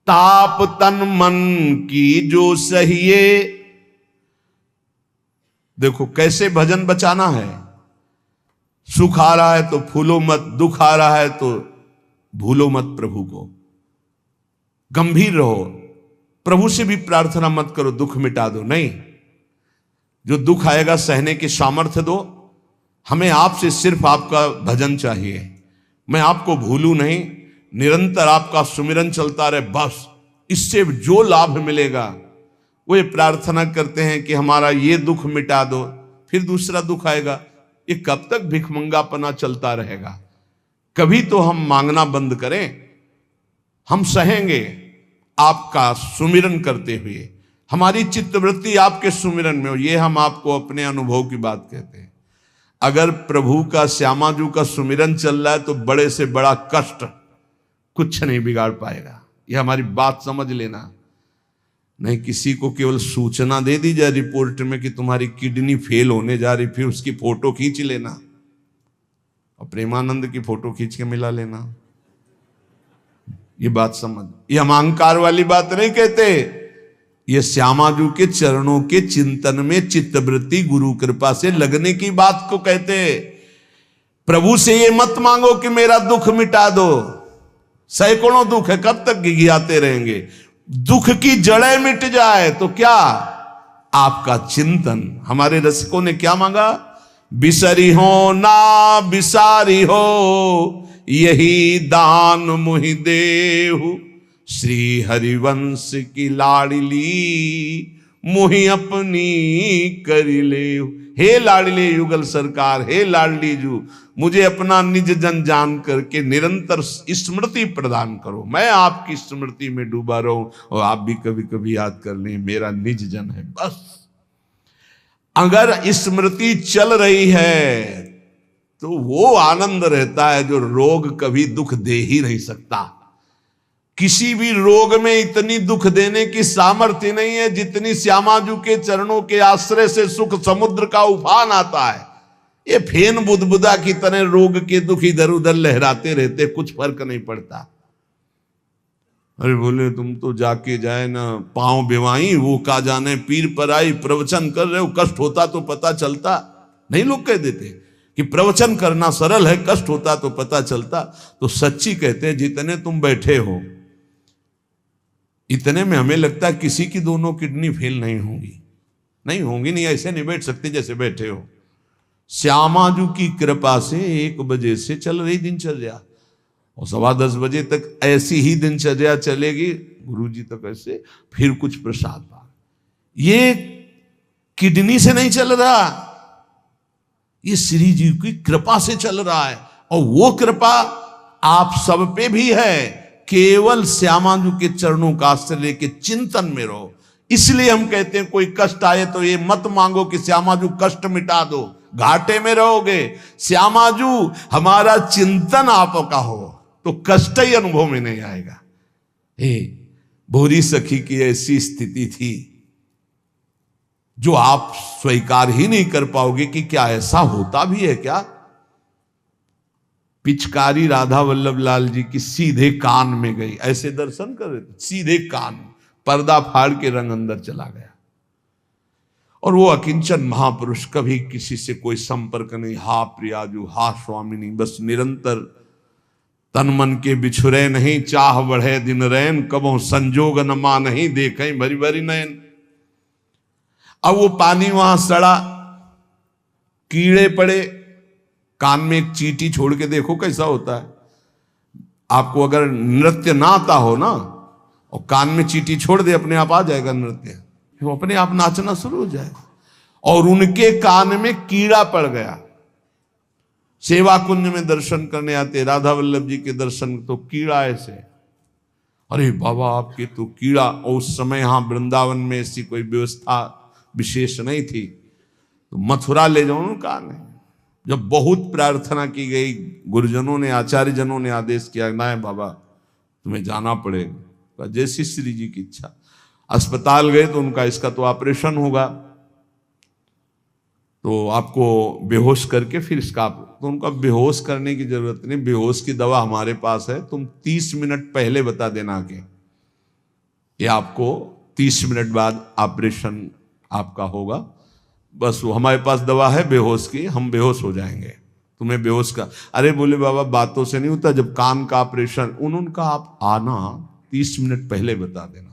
ताप तन मन की जो सहिए। देखो कैसे भजन बचाना है। सुख आ रहा है तो फूलो मत, दुख आ रहा है तो भूलो मत प्रभु को। गंभीर रहो, प्रभु से भी प्रार्थना मत करो दुख मिटा दो, नहीं। जो दुख आएगा सहने की सामर्थ्य दो। हमें आपसे सिर्फ आपका भजन चाहिए। मैं आपको भूलूं नहीं, निरंतर आपका सुमिरन चलता रहे, बस। इससे जो लाभ मिलेगा वो ये प्रार्थना करते हैं कि हमारा ये दुख मिटा दो, फिर दूसरा दुख आएगा। ये कब तक भिखमंगापना चलता रहेगा? कभी तो हम मांगना बंद करें। हम सहेंगे आपका सुमिरन करते हुए, हमारी चित्तवृत्ति आपके सुमिरन में हो। ये हम आपको अपने अनुभव की बात कहते हैं। अगर प्रभु का, श्यामाजू का सुमिरन चल रहा है तो बड़े से बड़ा कष्ट कुछ नहीं बिगाड़ पाएगा। ये हमारी बात समझ लेना। नहीं किसी को केवल सूचना दे दी जाए रिपोर्ट में कि तुम्हारी किडनी फेल होने जा रही, फिर उसकी फोटो खींच लेना और प्रेमानंद की फोटो खींच के मिला लेना। ये बात समझ। ये हम अहंकार वाली बात नहीं कहते। ये श्यामाजू के चरणों के चिंतन में चित्तवृत्ति गुरु कृपा से लगने की बात को कहते। प्रभु से ये मत मांगो कि मेरा दुख मिटा दो। सैकड़ों दुख है, कब तक गिघियाते रहेंगे? दुख की जड़ें मिट जाए तो क्या? आपका चिंतन। हमारे रसिकों ने क्या मांगा? बिसरी हो ना बिसारी हो, यही दान मुहि देहु। श्री हरिवंश की लाडली मुहि अपनी करी ले। हे लाडले युगल सरकार, हे लाडली जू, मुझे अपना निज जन जान करके निरंतर स्मृति प्रदान करो। मैं आपकी स्मृति में डूबा रहूं और आप भी कभी कभी याद कर लें मेरा निज जन है, बस। अगर स्मृति चल रही है तो वो आनंद रहता है जो रोग कभी दुख दे ही नहीं सकता। किसी भी रोग में इतनी दुख देने की सामर्थ्य नहीं है जितनी श्यामाजू के चरणों के आश्रय से सुख समुद्र का उफान आता है। ये फेन बुदबुदा की तरह रोग के दुख इधर उधर लहराते रहते, कुछ फर्क नहीं पड़ता। अरे बोले तुम तो जाके जाए ना पांव बेवाई, वो का जाने पीर पर आई, प्रवचन कर रहे हो, कष्ट होता तो पता चलता। नहीं लोग कह देते कि प्रवचन करना सरल है, कष्ट होता तो पता चलता। तो सच्ची कहते हैं जितने तुम बैठे हो इतने में हमें लगता है किसी की दोनों किडनी फेल नहीं होंगी। नहीं होंगी, नहीं ऐसे नहीं बैठ सकते जैसे बैठे हो। श्यामाजू की कृपा से 1 बजे से चल रही दिनचर्या और 10:15 बजे तक ऐसी ही दिनचर्या चलेगी, गुरुजी तक ऐसे, फिर कुछ प्रसाद पा। ये किडनी से नहीं चल रहा, ये श्री जी की कृपा से चल रहा है। और वो कृपा आप सब पे भी है। केवल श्यामाजू के चरणों का आश्रय लेके चिंतन में रहो। इसलिए हम कहते हैं कोई कष्ट आए तो ये मत मांगो कि श्यामाजू कष्ट मिटा दो, घाटे में रहोगे। श्यामाजू हमारा चिंतन आपका हो तो कष्ट ही अनुभव में नहीं आएगा। भोरी सखी की ऐसी स्थिति थी जो आप स्वीकार ही नहीं कर पाओगे कि क्या ऐसा होता भी है क्या। पिचकारी राधा वल्लभ लाल जी की सीधे कान में गई, ऐसे दर्शन कर रहे थे, सीधे कान, पर्दा फाड़ के रंग अंदर चला गया। और वो अकिंचन महापुरुष, कभी किसी से कोई संपर्क नहीं, हा प्रियाजू, हा स्वामिनी, बस निरंतर तन मन के बिछुरे नहीं, चाह बढ़े दिन रैन, कबो संजोग न मा नहीं, देखें भरी भरी नयन। अब वो पानी वहां सड़ा, कीड़े पड़े, कान में एक चींटी छोड़ के देखो कैसा होता है। आपको अगर नृत्य ना आता हो ना और कान में चींटी छोड़ दे, अपने आप आ जाएगा नृत्य, वो अपने आप नाचना शुरू हो जाएगा। और उनके कान में कीड़ा पड़ गया। सेवा कुंज में दर्शन करने आते राधा वल्लभ जी के दर्शन, तो कीड़ा ऐसे, अरे बाबा आपके तो कीड़ा। और उस समय यहां वृंदावन में ऐसी कोई व्यवस्था विशेष नहीं थी, तो मथुरा ले जाओ ना कान है। जब बहुत प्रार्थना की गई, गुरुजनों ने, आचार्य जनों ने आदेश किया, ना बाबा तुम्हें जाना पड़ेगा, जैसी श्री जी की इच्छा। अस्पताल गए तो उनका इसका तो ऑपरेशन होगा, तो आपको बेहोश करके फिर इसका, तो उनका बेहोश करने की जरूरत नहीं, बेहोश की दवा हमारे पास है, तुम 30 मिनट पहले बता देना के ये आपको 30 मिनट बाद ऑपरेशन आपका होगा। बस वो हमारे पास दवा है बेहोश की, हम बेहोश हो जाएंगे, तुम्हें बेहोश का। अरे बोले बाबा बातों से नहीं होता, जब कान का ऑपरेशन उनका आप आना 30 मिनट पहले बता देना।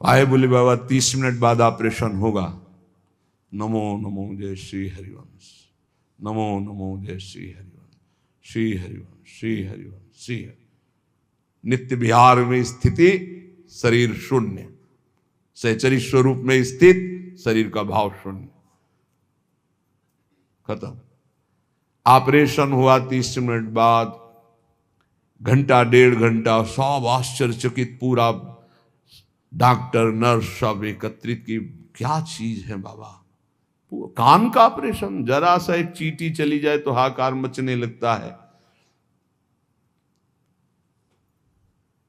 आए बोले बाबा 30 मिनट बाद ऑपरेशन होगा। नमो नमो जय श्री हरिवंश, नमो नमो जय श्री हरिवंश, श्री हरिवंश, श्री हरिवंश, श्री हरि। नित्य विहार में स्थिति, शरीर शून्य, सहचरी स्वरूप में स्थित, शरीर का भाव शून्य, खत्म। ऑपरेशन हुआ 30 मिनट बाद, घंटा 1.5 घंटा सब आश्चर्यचकित, पूरा डॉक्टर नर्स सब एकत्रित की, क्या चीज है बाबा। कान का ऑपरेशन, जरा सा एक चींटी चली जाए तो हाहाकार मचने लगता है।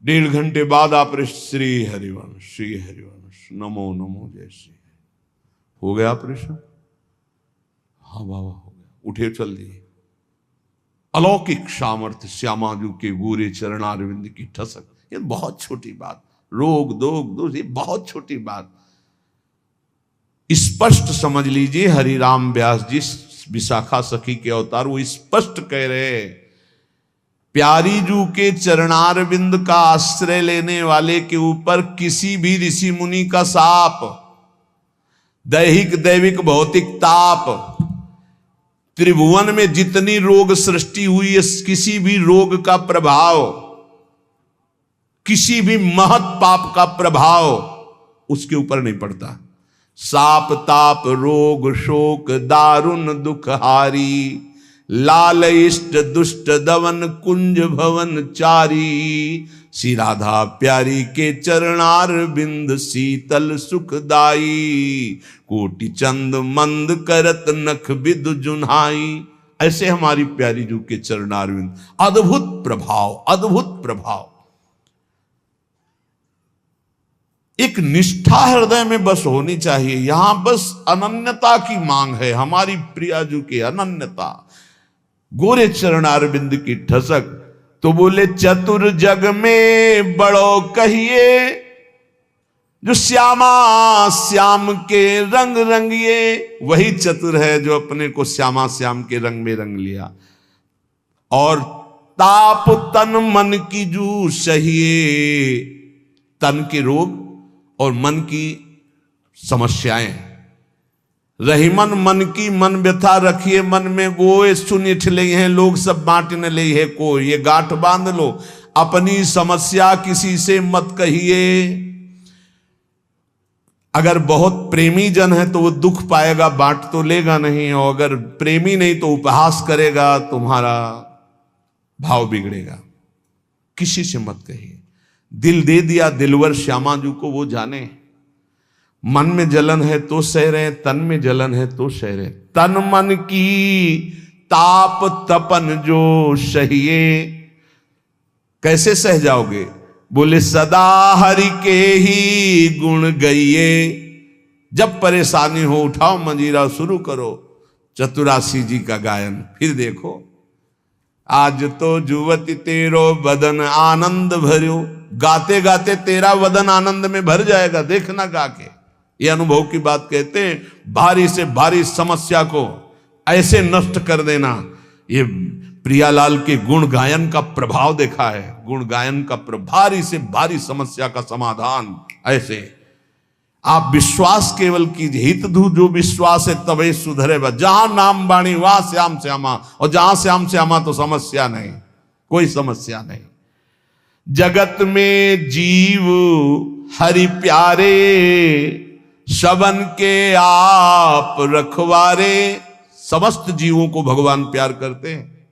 1.5 घंटे बाद ऑपरेशन, श्री हरिवंश, श्री हरिवंश, नमो नमो जय श्री। हो गया ऑपरेशन? हाँ बाबा हो गया। उठे चल दिए। अलौकिक सामर्थ्य श्यामाजू के गोरे चरणारविंद की ठसक। ये बहुत छोटी बात, रोग दोष ये बहुत छोटी बात। स्पष्ट समझ लीजिए, हरिराम व्यास जी विशाखा सखी के अवतार, वो स्पष्ट कह रहे हैं, प्यारी जू के चरणारविंद का आश्रय लेने वाले के ऊपर किसी भी ऋषि मुनि का शाप, दैहिक दैविक भौतिक ताप, त्रिभुवन में जितनी रोग सृष्टि हुई है, किसी भी रोग का प्रभाव, किसी भी महत पाप का प्रभाव उसके ऊपर नहीं पड़ता। साप ताप रोग शोक दारुण दुखहारी, लाल इष्ट दुष्ट दवन कुंज भवन चारी, श्री राधा प्यारी के चरणार बिंद शीतल सुखदाई, कोटि चंद मंद करत नख बिद जुन्हाई। ऐसे हमारी प्यारी जू के चरणार बिंद, अद्भुत प्रभाव, अद्भुत प्रभाव। एक निष्ठा हृदय में बस होनी चाहिए। यहां बस अनन्यता की मांग है, हमारी प्रिया जू की अनन्यता, गोरे चरणारविंद की ठसक। तो बोले चतुर जग में बड़ो कहिए, जो श्यामा श्याम के रंग रंगिए। वही चतुर है जो अपने को श्यामा श्याम के रंग में रंग लिया। और ताप तन मन की जू सहिए, तन के रोग और मन की समस्याएं। रहीमन मन की मन व्यथा रखिए मन में, वो सुनिठ ले हैं लोग सब बांट न ले है को। ये गांठ बांध लो, अपनी समस्या किसी से मत कहिए। अगर बहुत प्रेमी जन है तो वो दुख पाएगा, बांट तो लेगा नहीं। और अगर प्रेमी नहीं तो उपहास करेगा, तुम्हारा भाव बिगड़ेगा। किसी से मत कहिए। दिल दे दिया दिलवर श्यामाजू को, वो जाने। मन में जलन है तो सह रहे, तन में जलन है तो सह रहे। तन मन की ताप तपन जो सहिए, कैसे सह जाओगे? बोले सदा हरि के ही गुण गइए। जब परेशानी हो उठाओ मंजीरा, शुरू करो चतुरासी जी का गायन। फिर देखो, आज तो जुवती तेरो बदन आनंद भर्यो। गाते गाते तेरा वदन आनंद में भर जाएगा, देखना गा के। ये अनुभव की बात कहते हैं। भारी से भारी समस्या को ऐसे नष्ट कर देना, ये प्रियालाल के गुण गायन का प्रभाव देखा है। गुण गायन का भारी से भारी समस्या का समाधान ऐसे। आप विश्वास केवल कीजिए, हित धू जो विश्वास है तबे सुधरे। जहां नाम बाणी वहां श्याम श्यामा, और जहां श्याम श्यामा तो समस्या नहीं, कोई समस्या नहीं। जगत में जीव हरि प्यारे, सबन के आप रखवारे। समस्त जीवों को भगवान प्यार करते हैं,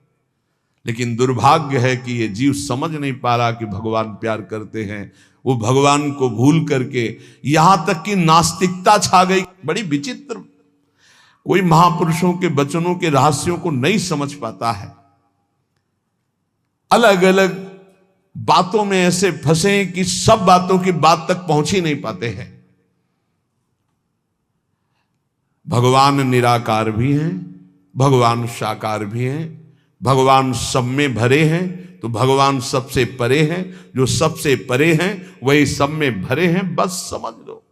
लेकिन दुर्भाग्य है कि ये जीव समझ नहीं पा रहा कि भगवान प्यार करते हैं। वो भगवान को भूल करके यहां तक कि नास्तिकता छा गई। बड़ी विचित्र, कोई महापुरुषों के वचनों के रहस्यों को नहीं समझ पाता है। अलग अलग बातों में ऐसे फंसे कि सब बातों की बात तक पहुंच ही नहीं पाते हैं। भगवान निराकार भी हैं, भगवान साकार भी हैं, भगवान सब में भरे हैं, तो भगवान सबसे परे हैं। जो सबसे परे हैं वही सब में भरे हैं, बस समझ लो।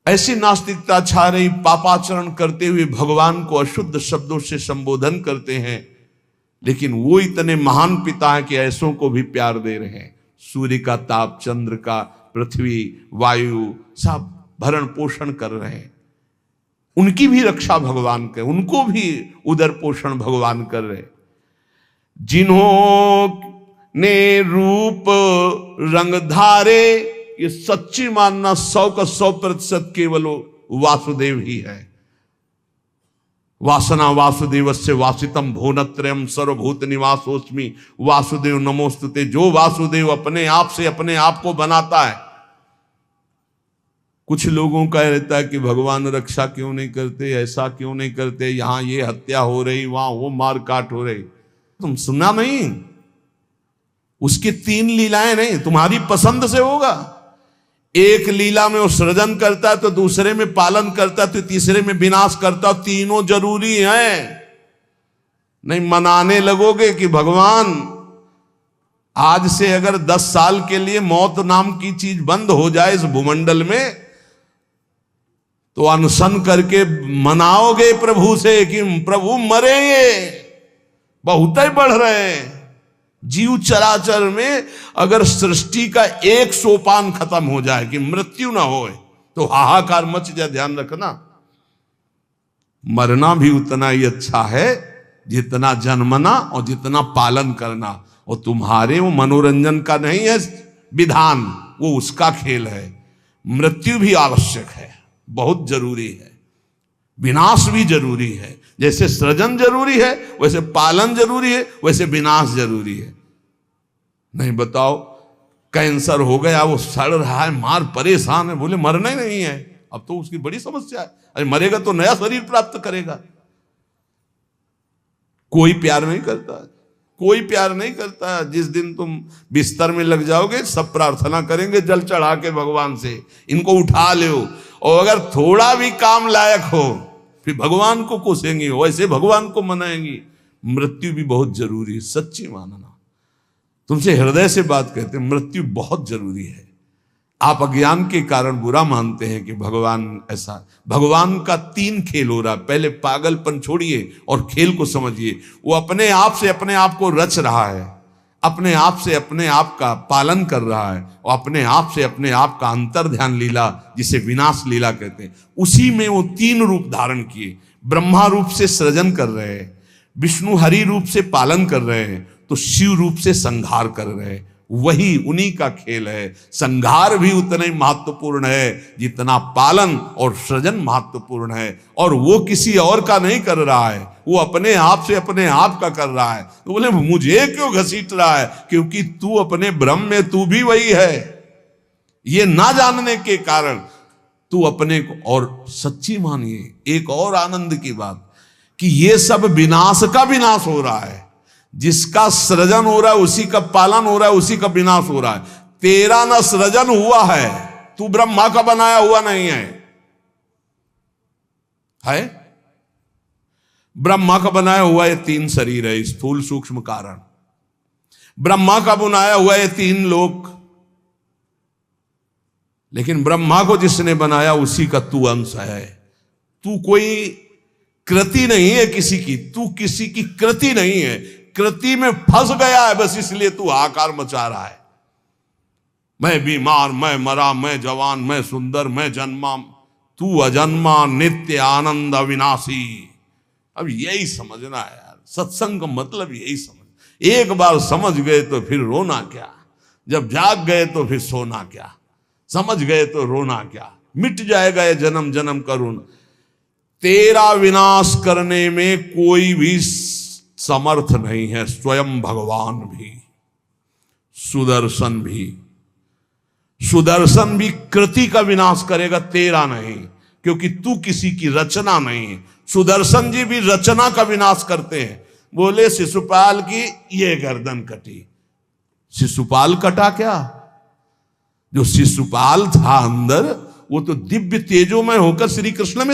ऐसी नास्तिकता छा रही, पापाचरण करते हुए भगवान को अशुद्ध शब्दों से संबोधन करते हैं, लेकिन वो इतने महान पिता हैं कि ऐसों को भी प्यार दे रहे हैं। सूर्य का ताप, चंद्र का, पृथ्वी, वायु, सब भरण पोषण कर रहे हैं। उनकी भी रक्षा भगवान कर, उनको भी उदर पोषण भगवान कर रहे। जिन्होंने रूप रंग धारे, ये सच्ची मानना 100 का 100% केवल वासुदेव ही है। वासना वासुदेवस्य वासितम भुवनत्रयम् सर्वभूत निवासोस्मि वासुदेव नमोस्तुते। जो वासुदेव अपने आप से अपने आप को बनाता है। कुछ लोगों का रहता है कि भगवान रक्षा क्यों नहीं करते, ऐसा क्यों नहीं करते, यहां ये हत्या हो रही, वहां वो मार काट हो रही। तुम सुना नहीं? उसकी 3 लीलाएं नहीं, तुम्हारी पसंद से होगा। एक लीला में वो सृजन करता है, तो दूसरे में पालन करता है, तो तीसरे में विनाश करता है। तीनों जरूरी हैं। नहीं मनाने लगोगे कि भगवान आज से अगर 10 साल के लिए मौत नाम की चीज बंद हो जाए इस भूमंडल में, तो अनशन करके मनाओगे प्रभु से कि प्रभु मरेंगे, बहुत ही बढ़ रहे हैं। जीव चराचर में अगर सृष्टि का एक सोपान खत्म हो जाए कि मृत्यु ना हो, तो हाहाकार मच जाए। ध्यान रखना, मरना भी उतना ही अच्छा है जितना जन्मना और जितना पालन करना। और तुम्हारे वो मनोरंजन का नहीं है विधान, वो उसका खेल है। मृत्यु भी आवश्यक है, बहुत जरूरी है। विनाश भी जरूरी है। जैसे सृजन जरूरी है, वैसे पालन जरूरी है, वैसे विनाश जरूरी है। नहीं बताओ, कैंसर हो गया, वो सड़ रहा है, मार परेशान है, बोले मरना ही नहीं है। अब तो उसकी बड़ी समस्या है। अरे मरेगा तो नया शरीर प्राप्त करेगा। कोई प्यार नहीं करता, कोई प्यार नहीं करता। जिस दिन तुम बिस्तर में लग जाओगे, सब प्रार्थना करेंगे जल चढ़ा के भगवान से, इनको उठा लो। और अगर थोड़ा भी काम लायक हो, फिर भगवान को कोसेंगी, वैसे भगवान को मनाएंगी। मृत्यु भी बहुत जरूरी है, सच्ची मानना। तुमसे हृदय से बात कहते हैं, मृत्यु बहुत जरूरी है। आप अज्ञान के कारण बुरा मानते हैं कि भगवान ऐसा। भगवान का 3 खेल हो रहा है। पहले पागलपन छोड़िए और खेल को समझिए। वो अपने आप से अपने आप को रच रहा है, अपने आप से अपने आप का पालन कर रहा है, और अपने आप से अपने आप का अंतर ध्यान लीला, जिसे विनाश लीला कहते हैं, उसी में वो 3 रूप धारण किए। ब्रह्मा रूप से सृजन कर रहे हैं, विष्णु हरि रूप से पालन कर रहे हैं, तो शिव रूप से संहार कर रहे हैं। वही उन्हीं का खेल है। संहार भी उतना ही महत्वपूर्ण है जितना पालन और सृजन महत्वपूर्ण है। और वो किसी और का नहीं कर रहा है, वो अपने आप से अपने आप का कर रहा है। तो बोले मुझे क्यों घसीट रहा है? क्योंकि तू अपने ब्रह्म में तू भी वही है। ये ना जानने के कारण तू अपने को और सच्ची मानिए। एक और आनंद की बात कि ये सब विनाश का विनाश हो रहा है। जिसका सृजन हो रहा है उसी का पालन हो रहा है, उसी का विनाश हो रहा है। तेरा ना सृजन हुआ है, तू ब्रह्मा का बनाया हुआ नहीं है? ब्रह्मा का बनाया हुआ ये 3 शरीर है, स्थूल सूक्ष्म कारण। ब्रह्मा का बनाया हुआ ये 3 लोक। लेकिन ब्रह्मा को जिसने बनाया उसी का तू अंश है। तू कोई कृति नहीं है किसी की, तू किसी की कृति नहीं है। कृति में फंस गया है बस, इसलिए तू हाहाकार मचा रहा है। मैं बीमार, मैं मरा, मैं जवान, मैं सुंदर, मैं जन्मा। तू अजन्मा, नित्य आनंद अविनाशी। अब यही समझना है यार, सत्संग का मतलब यही समझ। एक बार समझ गए तो फिर रोना क्या, जब जाग गए तो फिर सोना क्या, समझ गए तो रोना क्या। मिट जाएगा ये जन्म जन्म का ऋण। तेरा विनाश करने में कोई भी समर्थ नहीं है। स्वयं भगवान भी, सुदर्शन भी। सुदर्शन भी कृति का विनाश करेगा, तेरा नहीं, क्योंकि तू किसी की रचना नहीं। सुदर्शन जी भी रचना का विनाश करते हैं। बोले शिशुपाल की ये गर्दन कटी, शिशुपाल कटा क्या? जो शिशुपाल था अंदर, वो तो दिव्य तेजोमय होकर श्री कृष्ण में